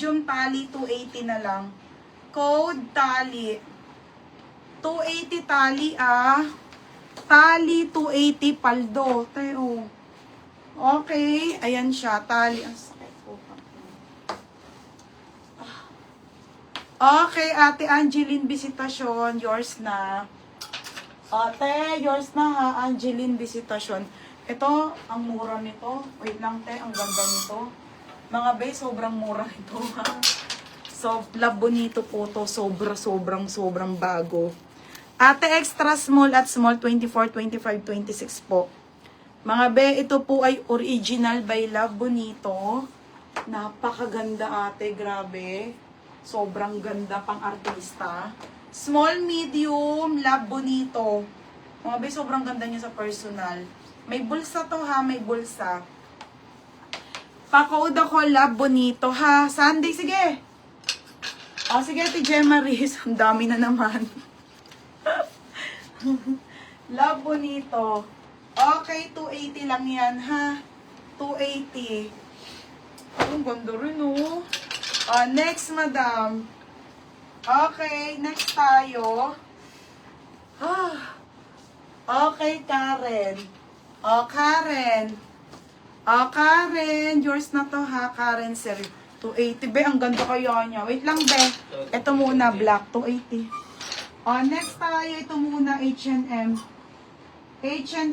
medium tali, 280 na lang. Code tali. 280 tali Tali 280 paldo. Tayo. Okay. Ayan siya. Tali. Ang sakit po. Okay, Ate Angeline Visitasyon. Yours na. Ate, yours na ha. Angeline Visitasyon. Ito, ang mura nito. Wait lang, te. Ang ganda nito. Mga bay, sobrang mura nito ha. So, love bonito po to. Sobrang bago. Ate, extra small at small 24, 25, 26 po. Mga be, ito po ay original by Love Bonito. Napakaganda ate, grabe. Sobrang ganda pang artista. Small, medium, Love Bonito. Mga be, sobrang ganda niya sa personal. May bulsa to ha, may bulsa. Pa-code ako, Love Bonito ha. Sunday, sige. O, sige, Ate Gemma Riz. Ang dami na naman. Love Bonito. Okay, 280 lang yan, ha? 280. Ang ganda rin, oh. Next, madam. Okay, next tayo. Okay, Karen. Karen. Karen. Yours na to, ha? Karen, sir. 280. Be, ang ganda kaya niya. Wait lang, be. Ito muna, black. 280. Next tayo. Ito muna, H&M. H&M.